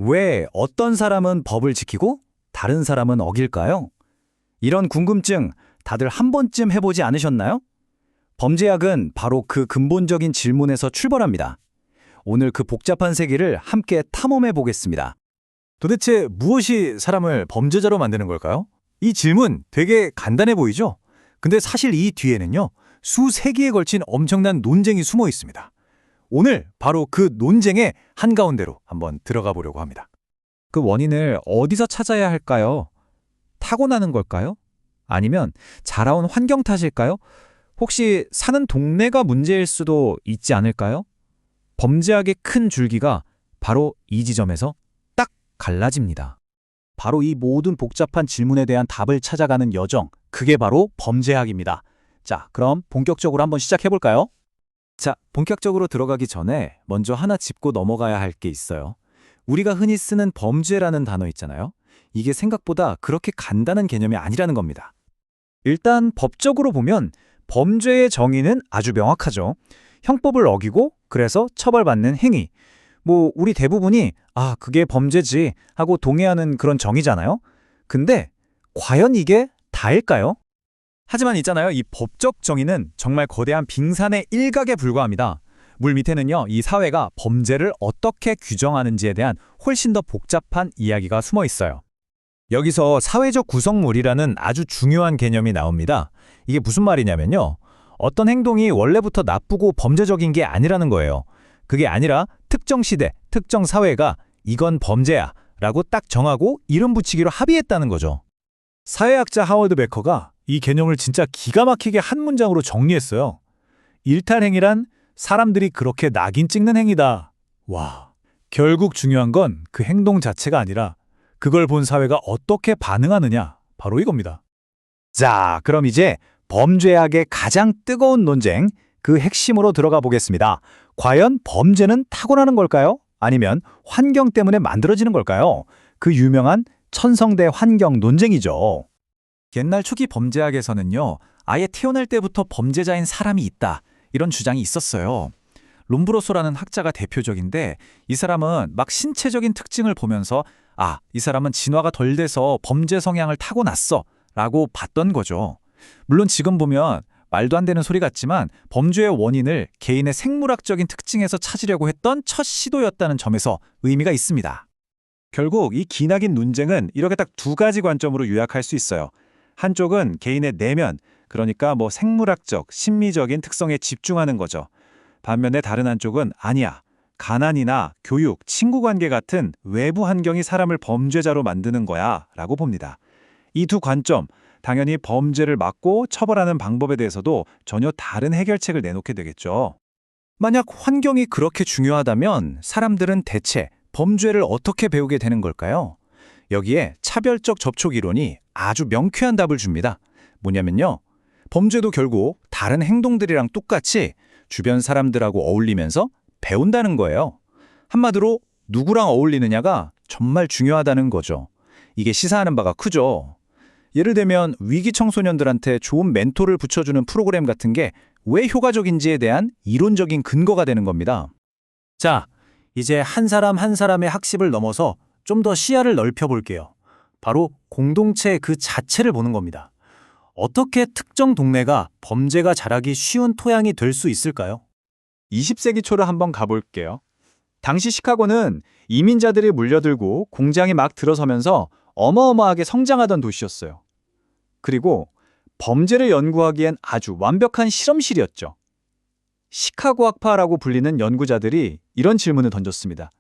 왜 어떤 사람은 법을 지키고 다른 사람은 어길까요? 이런 궁금증 다들 한 번쯤 해보지 않으셨나요? 범죄학은 바로 그 근본적인 질문에서 출발합니다. 오늘 그 복잡한 세계를 함께 탐험해 보겠습니다. 도대체 무엇이 사람을 범죄자로 만드는 걸까요? 이 질문 되게 간단해 보이죠? 근데 사실 이 뒤에는요, 수세기에 걸친 엄청난 논쟁이 숨어 있습니다. 오늘 바로 그 논쟁의 한가운데로 한번 들어가 보려고 합니다. 그 원인을 어디서 찾아야 할까요? 타고나는 걸까요? 아니면 자라온 환경 탓일까요? 혹시 사는 동네가 문제일 수도 있지 않을까요? 범죄학의 큰 줄기가 바로 이 지점에서 딱 갈라집니다. 바로 이 모든 복잡한 질문에 대한 답을 찾아가는 여정, 그게 바로 범죄학입니다. 자, 그럼 본격적으로 한번 시작해 볼까요? 자, 본격적으로 들어가기 전에 먼저 하나 짚고 넘어가야 할 게 있어요. 우리가 흔히 쓰는 범죄라는 단어 있잖아요. 이게 생각보다 그렇게 간단한 개념이 아니라는 겁니다. 일단 법적으로 보면 범죄의 정의는 아주 명확하죠. 형법을 어기고 그래서 처벌받는 행위. 우리 대부분이 그게 범죄지 하고 동의하는 그런 정의잖아요. 근데 과연 이게 다일까요? 하지만 있잖아요. 이 법적 정의는 정말 거대한 빙산의 일각에 불과합니다. 물 밑에는요, 이 사회가 범죄를 어떻게 규정하는지에 대한 훨씬 더 복잡한 이야기가 숨어 있어요. 여기서 사회적 구성물이라는 아주 중요한 개념이 나옵니다. 이게 무슨 말이냐면요. 어떤 행동이 원래부터 나쁘고 범죄적인 게 아니라는 거예요. 그게 아니라 특정 시대, 특정 사회가 이건 범죄야 라고 딱 정하고 이름 붙이기로 합의했다는 거죠. 사회학자 하워드 베커가 이 개념을 진짜 기가 막히게 한 문장으로 정리했어요. 일탈행위란 사람들이 그렇게 낙인 찍는 행위다. 와, 결국 중요한 건 그 행동 자체가 아니라 그걸 본 사회가 어떻게 반응하느냐, 바로 이겁니다. 자, 그럼 이제 범죄학의 가장 뜨거운 논쟁, 그 핵심으로 들어가 보겠습니다. 과연 범죄는 타고나는 걸까요? 아니면 환경 때문에 만들어지는 걸까요? 그 유명한 천성대 환경 논쟁이죠. 옛날 초기 범죄학에서는요, 아예 태어날 때부터 범죄자인 사람이 있다, 이런 주장이 있었어요. 롬브로소라는 학자가 대표적인데 이 사람은 막 신체적인 특징을 보면서 이 사람은 진화가 덜 돼서 범죄 성향을 타고났어 라고 봤던 거죠. 물론 지금 보면 말도 안 되는 소리 같지만 범죄의 원인을 개인의 생물학적인 특징에서 찾으려고 했던 첫 시도였다는 점에서 의미가 있습니다. 결국 이 기나긴 논쟁은 이렇게 딱 두 가지 관점으로 요약할 수 있어요. 한쪽은 개인의 내면, 그러니까 생물학적, 심미적인 특성에 집중하는 거죠. 반면에 다른 한쪽은 아니야. 가난이나 교육, 친구관계 같은 외부 환경이 사람을 범죄자로 만드는 거야 라고 봅니다. 이 두 관점, 당연히 범죄를 막고 처벌하는 방법에 대해서도 전혀 다른 해결책을 내놓게 되겠죠. 만약 환경이 그렇게 중요하다면 사람들은 대체 범죄를 어떻게 배우게 되는 걸까요? 여기에 차별적 접촉 이론이 아주 명쾌한 답을 줍니다. 뭐냐면요. 범죄도 결국 다른 행동들이랑 똑같이 주변 사람들하고 어울리면서 배운다는 거예요. 한마디로 누구랑 어울리느냐가 정말 중요하다는 거죠. 이게 시사하는 바가 크죠. 예를 들면 위기 청소년들한테 좋은 멘토를 붙여주는 프로그램 같은 게 왜 효과적인지에 대한 이론적인 근거가 되는 겁니다. 자, 이제 한 사람 한 사람의 학습을 넘어서 좀 더 시야를 넓혀볼게요. 바로 공동체 그 자체를 보는 겁니다. 어떻게 특정 동네가 범죄가 자라기 쉬운 토양이 될 수 있을까요? 20세기 초를 한번 가볼게요. 당시 시카고는 이민자들이 물려들고 공장이 막 들어서면서 어마어마하게 성장하던 도시였어요. 그리고 범죄를 연구하기엔 아주 완벽한 실험실이었죠. 시카고 학파라고 불리는 연구자들이 이런 질문을 던졌습니다.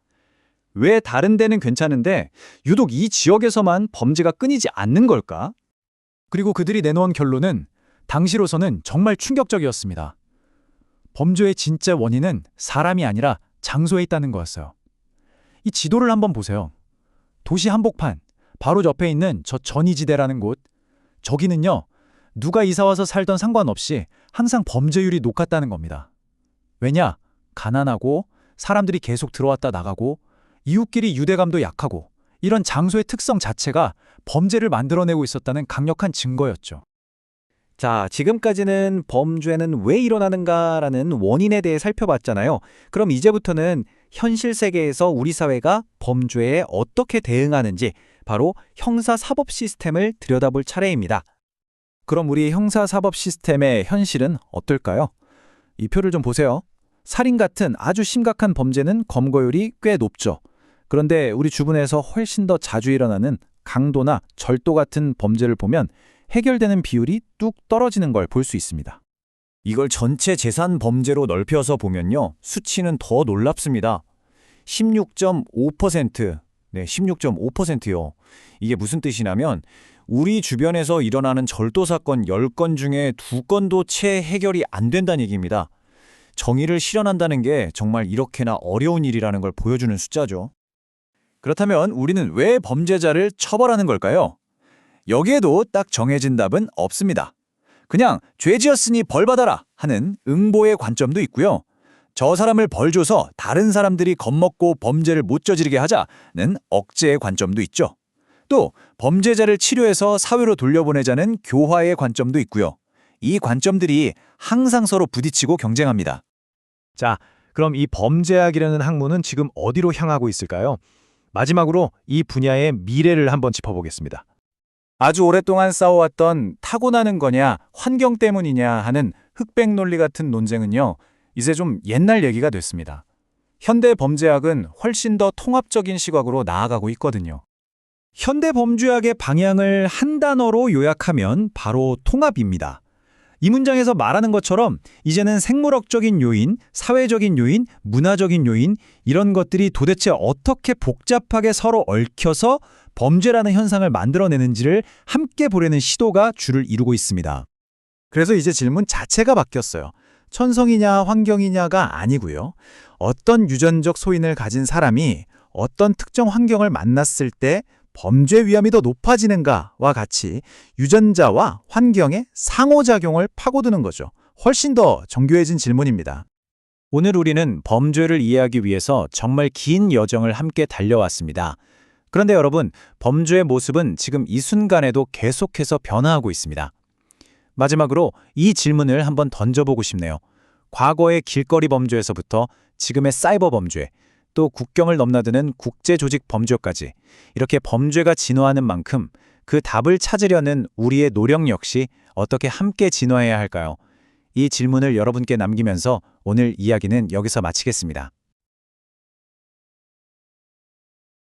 왜 다른 데는 괜찮은데 유독 이 지역에서만 범죄가 끊이지 않는 걸까? 그리고 그들이 내놓은 결론은 당시로서는 정말 충격적이었습니다. 범죄의 진짜 원인은 사람이 아니라 장소에 있다는 거였어요. 이 지도를 한번 보세요. 도시 한복판, 바로 옆에 있는 저 전이지대라는 곳, 저기는요, 누가 이사와서 살던 상관없이 항상 범죄율이 높았다는 겁니다. 왜냐? 가난하고 사람들이 계속 들어왔다 나가고 이웃끼리 유대감도 약하고 이런 장소의 특성 자체가 범죄를 만들어내고 있었다는 강력한 증거였죠. 자, 지금까지는 범죄는 왜 일어나는가라는 원인에 대해 살펴봤잖아요. 그럼 이제부터는 현실 세계에서 우리 사회가 범죄에 어떻게 대응하는지 바로 형사사법 시스템을 들여다볼 차례입니다. 그럼 우리 형사사법 시스템의 현실은 어떨까요? 이 표를 좀 보세요. 살인 같은 아주 심각한 범죄는 검거율이 꽤 높죠. 그런데 우리 주변에서 훨씬 더 자주 일어나는 강도나 절도 같은 범죄를 보면 해결되는 비율이 뚝 떨어지는 걸 볼 수 있습니다. 이걸 전체 재산 범죄로 넓혀서 보면요. 수치는 더 놀랍습니다. 16.5%. 네, 16.5%요. 이게 무슨 뜻이냐면 우리 주변에서 일어나는 절도 사건 10건 중에 2건도 채 해결이 안 된다는 얘기입니다. 정의를 실현한다는 게 정말 이렇게나 어려운 일이라는 걸 보여주는 숫자죠. 그렇다면 우리는 왜 범죄자를 처벌하는 걸까요? 여기에도 딱 정해진 답은 없습니다. 그냥 죄 지었으니 벌 받아라 하는 응보의 관점도 있고요. 저 사람을 벌 줘서 다른 사람들이 겁먹고 범죄를 못 저지르게 하자는 억제의 관점도 있죠. 또 범죄자를 치료해서 사회로 돌려보내자는 교화의 관점도 있고요. 이 관점들이 항상 서로 부딪히고 경쟁합니다. 자, 그럼 이 범죄학이라는 학문은 지금 어디로 향하고 있을까요? 마지막으로 이 분야의 미래를 한번 짚어보겠습니다. 아주 오랫동안 싸워왔던 타고나는 거냐 환경 때문이냐 하는 흑백 논리 같은 논쟁은요. 이제 좀 옛날 얘기가 됐습니다. 현대 범죄학은 훨씬 더 통합적인 시각으로 나아가고 있거든요. 현대 범죄학의 방향을 한 단어로 요약하면 바로 통합입니다. 이 문장에서 말하는 것처럼 이제는 생물학적인 요인, 사회적인 요인, 문화적인 요인 이런 것들이 도대체 어떻게 복잡하게 서로 얽혀서 범죄라는 현상을 만들어내는지를 함께 보려는 시도가 주를 이루고 있습니다. 그래서 이제 질문 자체가 바뀌었어요. 천성이냐 환경이냐가 아니고요. 어떤 유전적 소인을 가진 사람이 어떤 특정 환경을 만났을 때 범죄 위험이 더 높아지는가와 같이 유전자와 환경의 상호작용을 파고드는 거죠. 훨씬 더 정교해진 질문입니다. 오늘 우리는 범죄를 이해하기 위해서 정말 긴 여정을 함께 달려왔습니다. 그런데 여러분, 범죄의 모습은 지금 이 순간에도 계속해서 변화하고 있습니다. 마지막으로 이 질문을 한번 던져보고 싶네요. 과거의 길거리 범죄에서부터 지금의 사이버 범죄, 또 국경을 넘나드는 국제조직 범죄까지 이렇게 범죄가 진화하는 만큼 그 답을 찾으려는 우리의 노력 역시 어떻게 함께 진화해야 할까요? 이 질문을 여러분께 남기면서 오늘 이야기는 여기서 마치겠습니다.